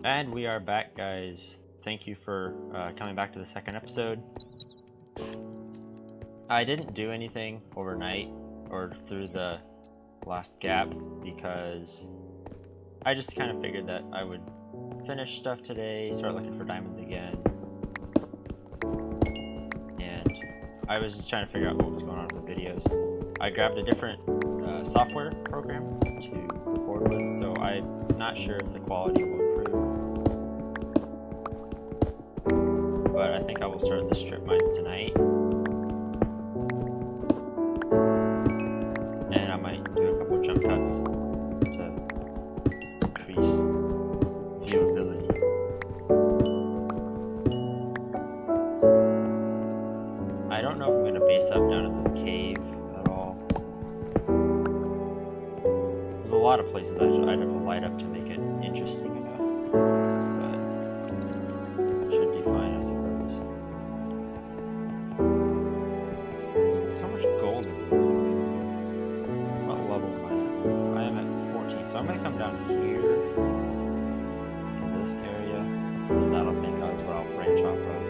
And we are back, guys. Thank you for coming back to the second episode. I didn't do anything overnight or through the last gap because I just kind of figured that I would finish stuff today, start looking for diamonds again. And I was just trying to figure out what was going on with the videos. I grabbed a different software program to record with, so I'm not sure if the quality will improve. But I think I will start the strip mines tonight. And I might do a couple jump cuts to increase viewability. I don't know if I'm going to base up down in this cave at all. There's a lot of places I'd have to light up to make it interesting enough. But it should be fine, I suppose. So much gold in here. What level am I at? I am at 14, so I'm going to come down here to this area, and that'll think that's what I'll branch off of.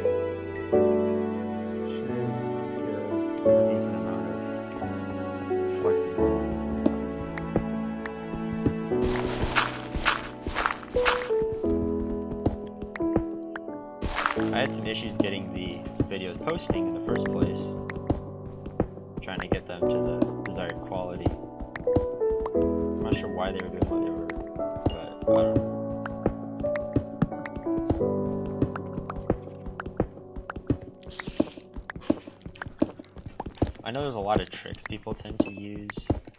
Should give a decent amount of flexibility. I had some issues getting the videos posting in the first place, trying to get them to the desired quality. I'm not sure why they were doing what they were, but I don't know. I know there's a lot of tricks people tend to use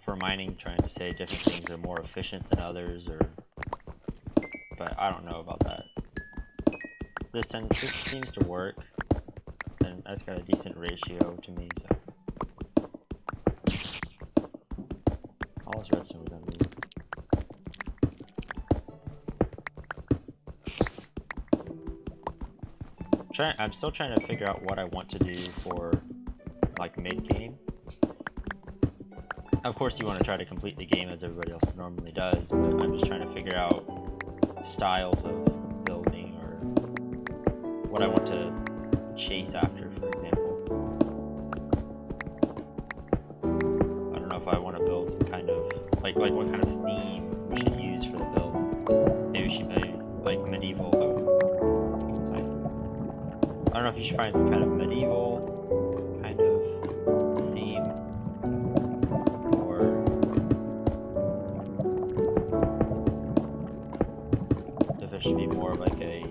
for mining, trying to say different things are more efficient than others, but I don't know about that. This seems to work, and that's got a decent ratio to me, so. All this redstone we don't need. I'm still trying to figure out what I want to do for, like, mid-game. Of course you want to try to complete the game as everybody else normally does, but I'm just trying to figure out styles of building, or what I want to chase after, for example. I don't know if I want to build some kind of, like what kind of theme we should use for the build. Maybe we should make, like, medieval, I don't know if you should find some kind of medieval kind of theme, or if it should be more of like a,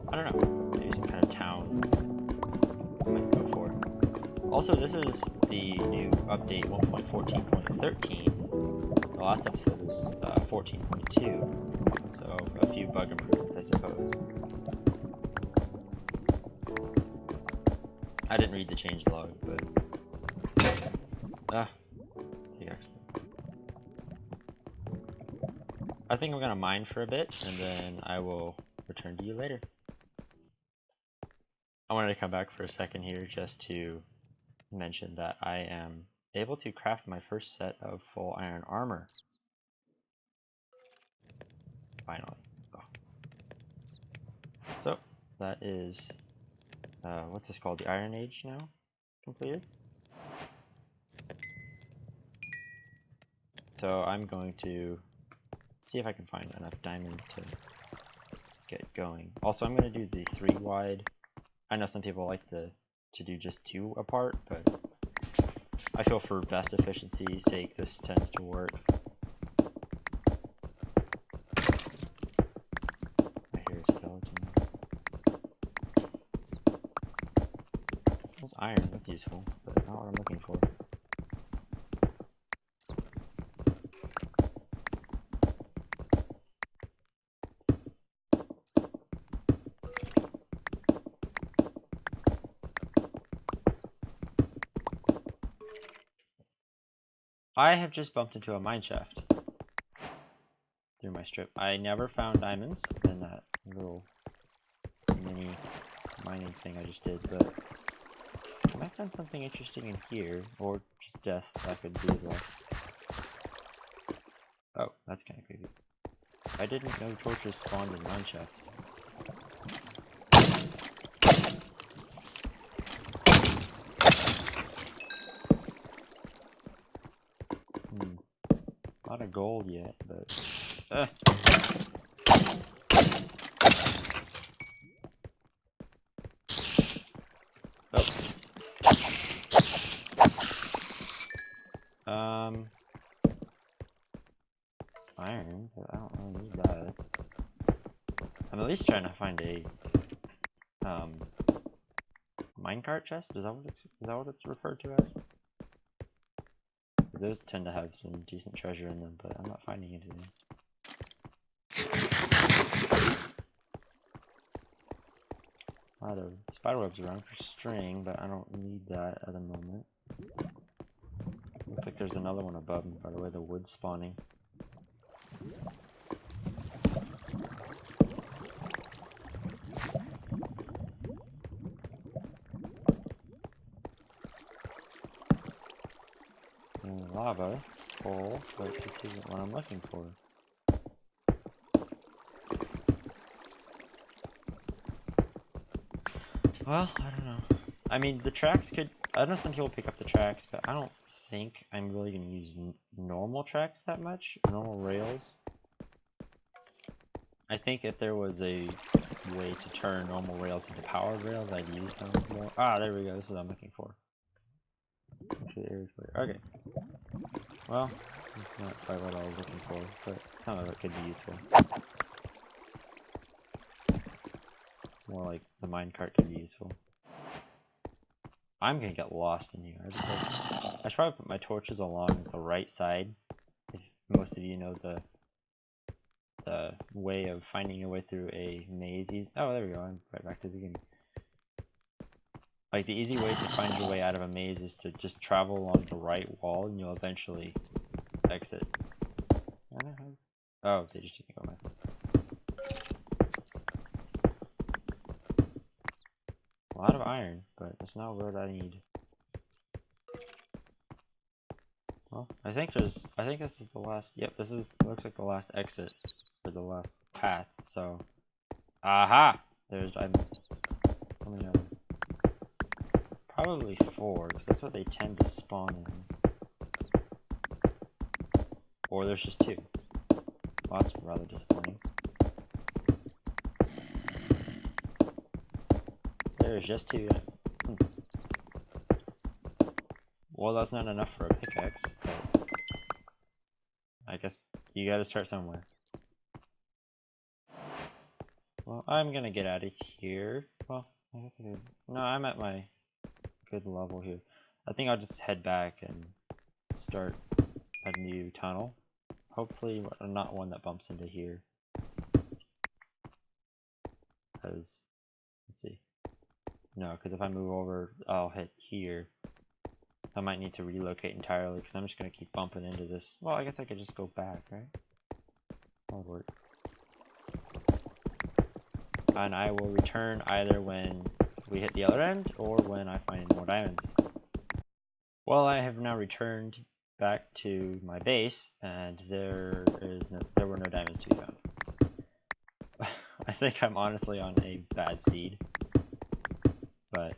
I don't know, maybe some kind of town I might go for. Also, this is the new update 1.14.13. The last episode was 14.2, so a few bug improvements, I suppose. I didn't read the changelog, but I think I'm gonna mine for a bit, and then I will return to you later. I wanted to come back for a second here just to mention that I am able to craft my first set of full iron armor. Finally. Oh. So that is what's this called? The Iron Age now completed. So I'm going to see if I can find enough diamonds to get going. Also, I'm going to do the 3 wide. I know some people like to do just 2 apart, but I feel for best efficiency's sake this tends to work. I hear a skeleton. There's iron, that's useful, but not what I'm looking for. I have just bumped into a mine shaft through my strip. I never found diamonds in that little mini mining thing I just did, but I might find something interesting in here, or just death, that could be as well. Oh, that's kind of creepy. I didn't know torches spawned in mine shafts. Not a gold yet, but oh. Iron, but I don't really need that. I'm at least trying to find a minecart chest. Is that what it's referred to as? Those tend to have some decent treasure in them, but I'm not finding anything. Ah, there are spiderwebs around for string, but I don't need that at the moment. Looks like there's another one above me, by the way, the wood spawning. And lava hole, but this isn't what I'm looking for. Well, I don't know. I mean, the tracks could... I know some people pick up the tracks, but I don't think I'm really going to use normal tracks that much. Normal rails. I think if there was a way to turn normal rails into powered rails, I'd use them more. Ah, there we go. This is what I'm looking for. Okay. Well, that's not quite what I was looking for, but some of it could be useful. More like the minecart could be useful. I'm gonna get lost in here. I should probably put my torches along the right side. If most of you know the way of finding your way through a maze. Oh, there we go. I'm right back to the beginning. Like, the easy way to find your way out of a maze is to just travel along the right wall, and you'll eventually exit. Oh, they just didn't go my. A lot of iron, but that's not what I need. Well, I think this is the last. Yep, looks like the last exit or the last path. So, aha! There's how many are there? Probably 4, because that's what they tend to spawn in. Or there's just 2. Well, that's rather disappointing. There's just 2. Well, that's not enough for a pickaxe, but I guess you gotta start somewhere. Well, I'm gonna get out of here. Well, no, I'm at my good level here. I think I'll just head back and start a new tunnel. Hopefully not one that bumps into here. Because, let's see. No, because if I move over, I'll hit here. I might need to relocate entirely, because I'm just going to keep bumping into this. Well, I guess I could just go back, right? That would work. And I will return either when we hit the other end, or when I find more diamonds. Well, I have now returned back to my base, and there were no diamonds to be found. I think I'm honestly on a bad seed, but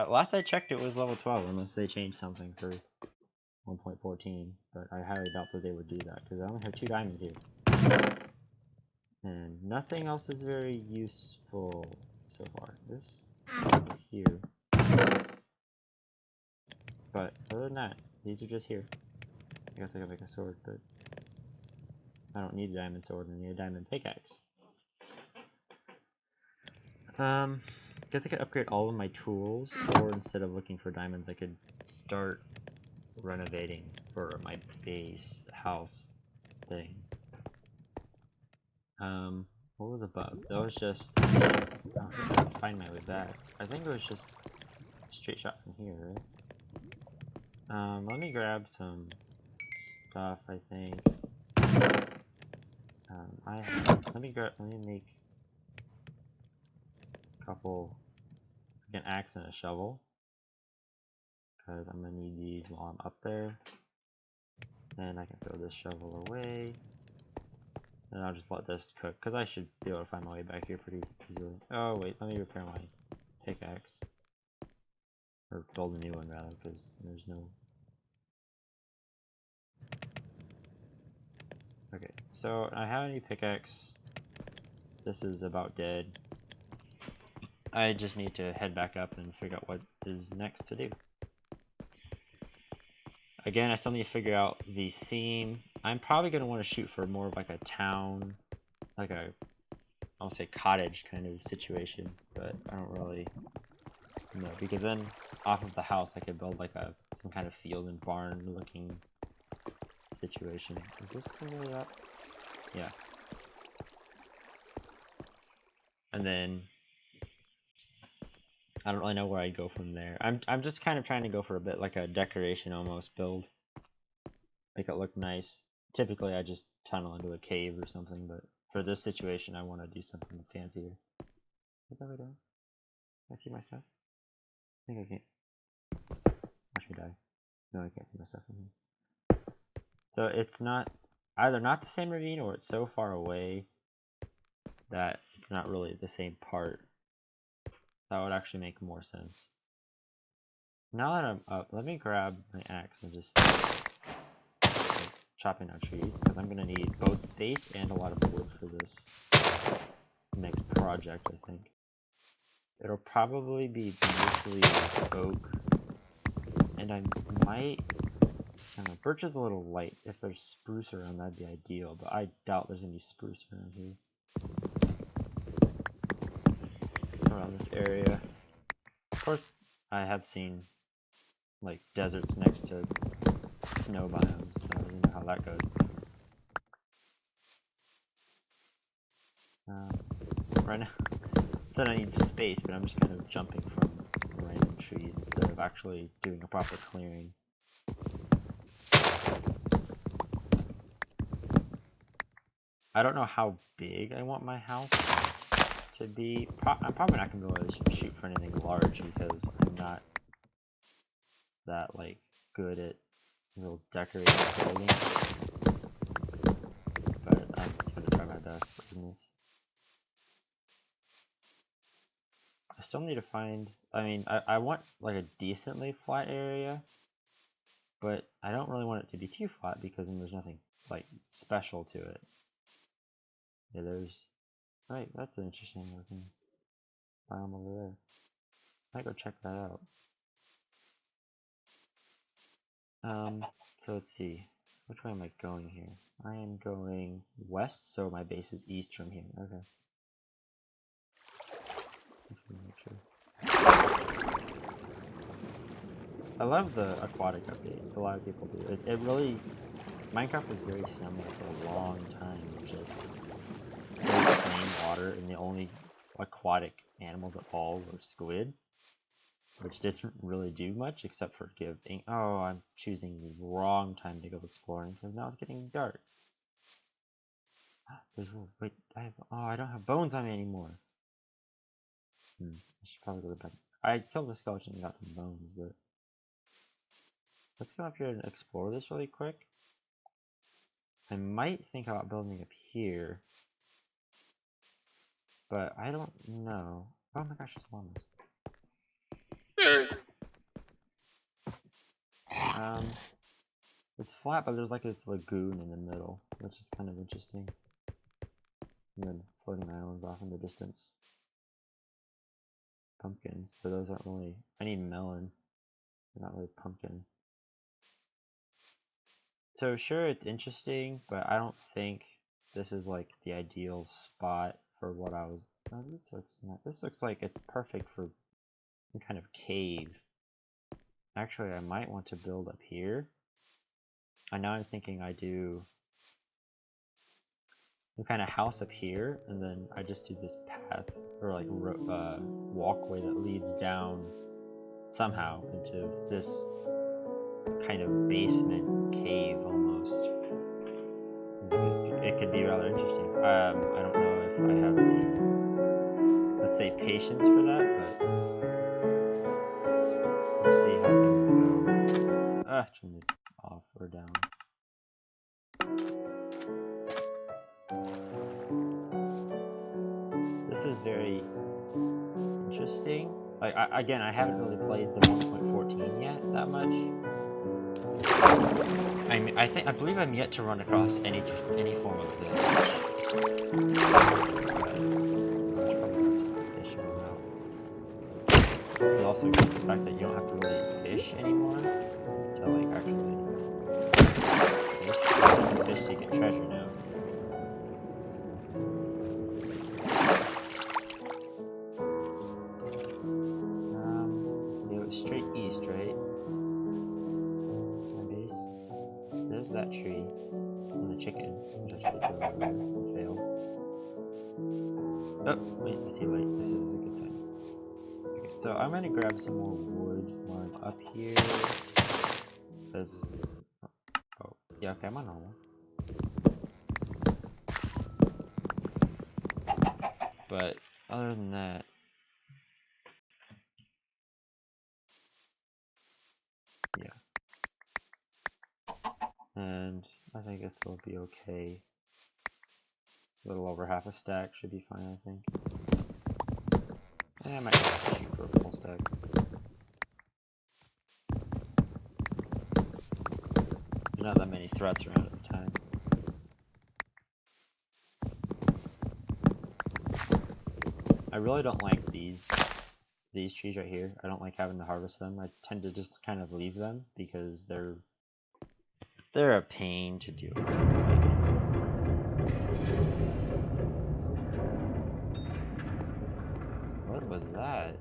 last I checked it was level 12, unless they changed something for 1.14, but I highly doubt that they would do that, because I only have 2 diamonds here. And nothing else is very useful so far. This here. But other than that, these are just here. I guess I can make a sword, but I don't need a diamond sword, I need a diamond pickaxe. Guess I could upgrade all of my tools, or instead of looking for diamonds, I could start renovating for my base house thing. What was above? That was just, I don't think I can find my way back. I think it was just a straight shot from here, right? Let me grab some stuff, I think. Let me make a couple, like an axe and a shovel, because I'm gonna need these while I'm up there. Then I can throw this shovel away. And I'll just let this cook, because I should be able to find my way back here pretty easily. Oh wait, let me repair my pickaxe. Or build a new one rather, because there's no... Okay, so I have a new pickaxe. This is about dead. I just need to head back up and figure out what is next to do. Again, I still need to figure out the theme. I'm probably going to want to shoot for more of like a town, like a, I'll say cottage kind of situation, but I don't really know, because then off of the house I could build like some kind of field and barn looking situation. Is this the way up? Yeah. And then I don't really know where I'd go from there. I'm just kind of trying to go for a bit like a decoration almost build. Make it look nice. Typically I just tunnel into a cave or something, but for this situation I want to do something fancier. What are we doing? Can I see my stuff? I think I can't. Watch me die. No, I can't see my stuff in here. So it's not either not the same ravine or it's so far away that it's not really the same part. That would actually make more sense. Now that I'm up, let me grab my axe and just start chopping down trees, because I'm going to need both space and a lot of wood for this next project, I think. It'll probably be mostly oak, and I might... I don't know, birch is a little light. If there's spruce around, that'd be ideal, but I doubt there's going to be spruce around here. Around this area. Of course, I have seen like deserts next to snow biomes, so I don't know how that goes. Right now, said I need space, but I'm just kind of jumping from random trees instead of actually doing a proper clearing. I don't know how big I want my house to be. I'm probably not going to be able to shoot for anything large because I'm not that like good at little decorating building. But I'm going to try my best in this. I still need to find, I mean, I want like a decently flat area, but I don't really want it to be too flat because then there's nothing like special to it. Yeah, there's, right, that's an interesting looking biome over there. I might go check that out. So let's see, which way am I going here? I am going west, so my base is east from here. Okay. I love the aquatic update. A lot of people do. It really, Minecraft was very similar for a long time. Just very plain water, and the only aquatic animals at all were squid, which didn't really do much except for give. Oh, I'm choosing the wrong time to go exploring because now it's getting dark. Wait, I don't have bones on me anymore. I should probably go back. I killed a skeleton and got some bones, but let's go up here and explore this really quick. I might think about building up here, but I don't know. Oh my gosh, it's llamas. It's flat, but there's like this lagoon in the middle, which is kind of interesting. And then floating islands off in the distance. Pumpkins, but those aren't really... I need melon. They're not really pumpkin. So sure, it's interesting, but I don't think this is like the ideal spot for what I was... Oh, this looks like it's perfect for some kind of cave. Actually, I might want to build up here. And now I'm thinking I do some kind of house up here, and then I just do this path, or like walkway that leads down somehow into this kind of basement cave almost. It could be rather interesting. I don't know if I have the, let's say, patience for that, but we'll see how things go. Turn this off or down. is very interesting. Like, again, I haven't really played the 1.14 yet that much. I believe I'm yet to run across any form of this. This is also good, the fact that you don't have to really fish anymore to like actually fish to get treasure now. So it was straight east, right? My base. There's that tree and the chicken, which I should throw over there and fail. Oh, wait, I see light. This is a good sign. Okay, so I'm gonna grab some more wood while I'm up here. Because, oh, yeah, okay, I'm on normal. But other than that, yeah. And I think this will be okay. A little over half a stack should be fine, I think. And I might have to shoot for a full stack. There's not that many threats around at the time. I really don't like these trees right here. I don't like having to harvest them. I tend to just kind of leave them because they're a pain to deal with. What was that?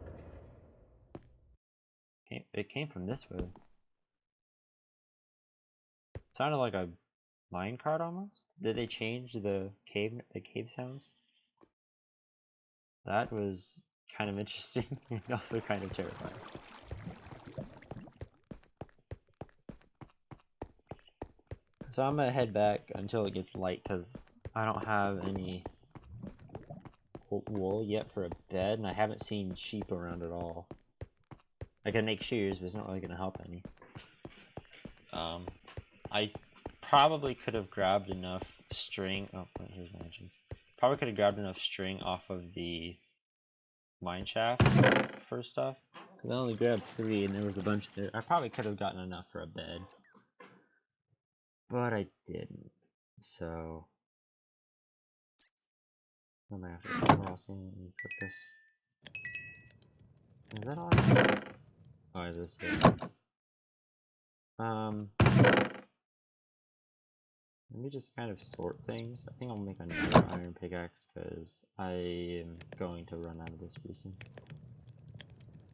It came from this way. It sounded like a minecart almost. Did they change the cave sounds? That was kind of interesting and also kind of terrifying. So I'm gonna head back until it gets light because I don't have any wool yet for a bed, and I haven't seen sheep around at all. I can make shears, but it's not really gonna help any. I probably could have grabbed enough string. Oh, here's my engines. Probably could have grabbed enough string off of the mine shaft for stuff. Cause I only grabbed 3, and there was a bunch there. I probably could have gotten enough for a bed, but I didn't. So I'm gonna have to cross in and put this. Is that all? Oh, is this it? Let me just kind of sort things. I think I'll make another iron pickaxe because I am going to run out of this pretty soon.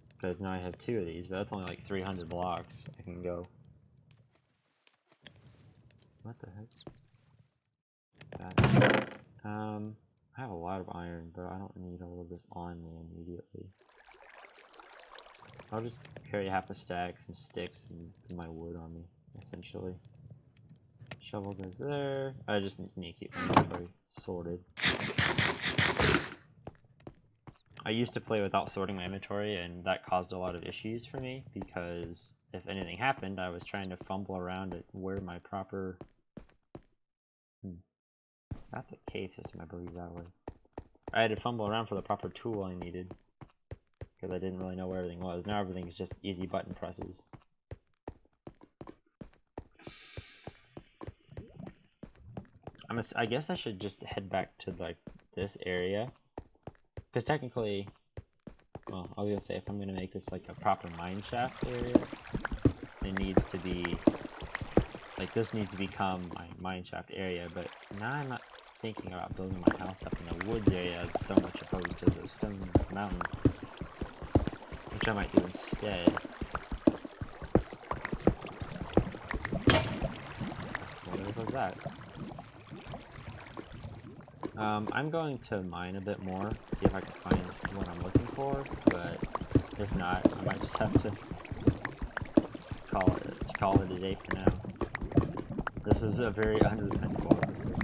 Because now I have 2 of these, but that's only like 300 blocks I can go. What the heck? Got it. I have a lot of iron, but I don't need all of this on me immediately. I'll just carry half a stack, some sticks, and my wood on me, essentially. Shovel goes there. I just need to keep my inventory sorted. I used to play without sorting my inventory, and that caused a lot of issues for me, because if anything happened, I was trying to fumble around at where my proper... That's a cave system, I believe, that way. I had to fumble around for the proper tool I needed, because I didn't really know where everything was. Now everything is just easy button presses. I guess I should just head back to like this area, because technically, well, I was gonna say if I'm gonna make this like a proper mine shaft area, it needs to be like this needs to become my mine shaft area. But now I'm not thinking about building my house up in the woods area so much opposed to the stone mountain, which I might do instead. What was that? I'm going to mine a bit more, see if I can find what I'm looking for, but if not, I might just have to call it a day for now. This is a very undependable episode.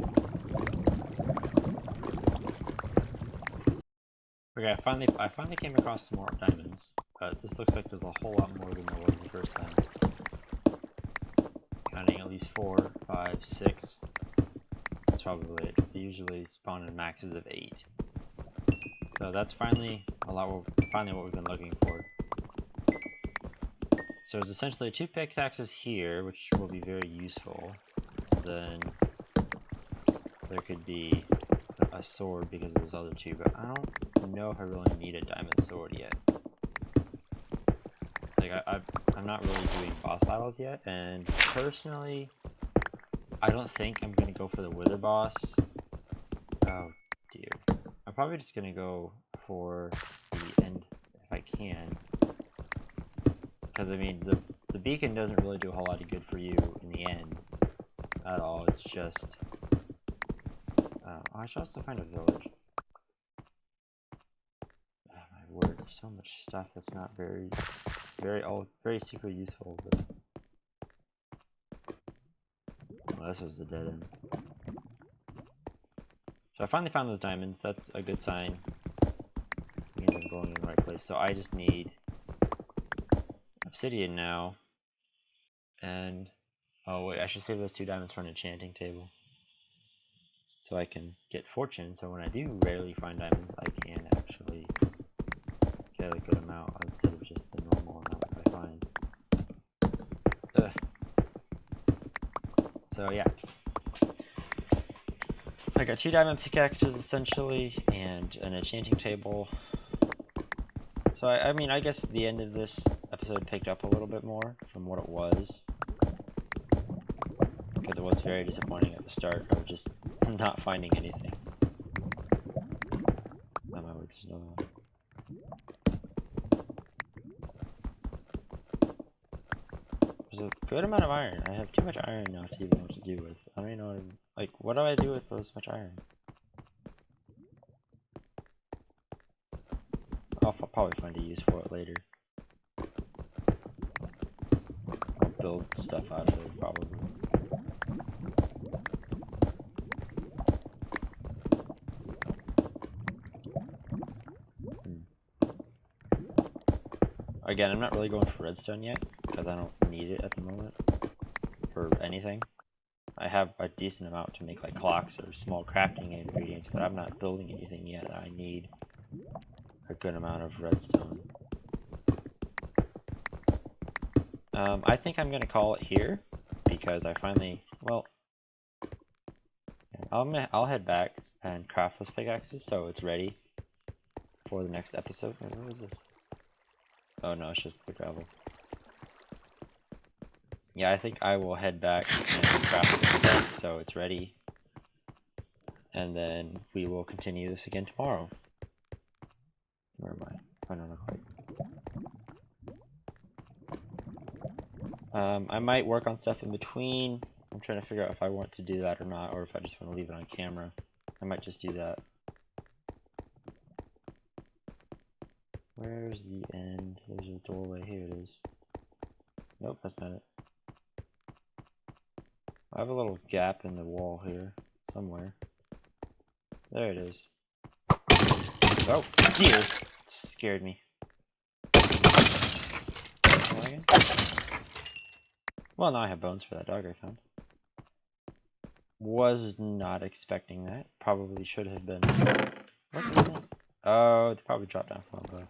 Okay, I finally came across some more diamonds, but this looks like there's a whole lot more than there was the first time. Counting at least 4, 5, 6. That's probably it. They usually spawn in maxes of 8. So that's finally finally what we've been looking for. So there's essentially 2 pickaxes here, which will be very useful. Then there could be a sword because of those other 2, but I don't know if I really need a diamond sword yet. Like I'm not really doing boss battles yet, and personally, I don't think I'm gonna go for the wither boss. Oh dear. I'm probably just gonna go for the end if I can. Because I mean the beacon doesn't really do a whole lot of good for you in the end at all. It's just I should also find a village. Oh my word, there's so much stuff that's not very super useful, but well, this was the dead end. So I finally found those diamonds. That's a good sign. Means I'm going in the right place. So I just need obsidian now. And oh wait, I should save those 2 diamonds for an enchanting table. So I can get fortune, so when I do rarely find diamonds, I can actually get a good amount instead of just the normal amount that I find. Ugh. So yeah. I got 2 diamond pickaxes essentially, and an enchanting table. So I mean, I guess the end of this episode picked up a little bit more from what it was. Because it was very disappointing at the start of just not finding anything. Oh my word, there's another one. There's a good amount of iron. I have too much iron now to even know what to do with. I don't even know what like, what do I do with this much iron? I'll probably find a use for it later. I'll build stuff out of it, probably. Again, I'm not really going for redstone yet, because I don't need it at the moment for anything. I have a decent amount to make like clocks or small crafting ingredients, but I'm not building anything yet. I need a good amount of redstone. I think I'm going to call it here, because I finally, well, I'll head back and craft those pickaxes so it's ready for the next episode. Wait, what was this? Oh no, it's just the gravel. Yeah, I think I will head back and craft the pickaxe so it's ready. And then we will continue this again tomorrow. Where am I? Oh no, not quite. I might work on stuff in between. I'm trying to figure out if I want to do that or not, or if I just want to leave it on camera. I might just do that. Where's the end? There's a doorway. Here it is. Nope, that's not it. I have a little gap in the wall here, somewhere. There it is. Oh, dear! Scared me. Well, now I have bones for that dog I found. Was not expecting that. Probably should have been. What is it? Oh, they probably dropped down from above.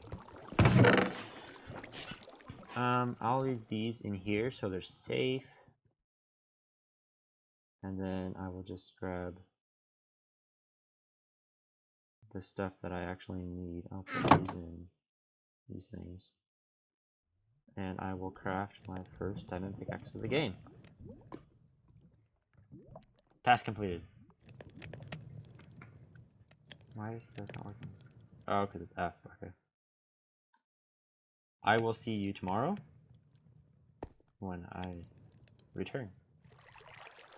I'll leave these in here so they're safe. And then I will just grab the stuff that I actually need. I'll put these in these things. And I will craft my first diamond pickaxe of the game. Task completed. Why is this not working? Oh, because it's F. Okay. I will see you tomorrow when I return.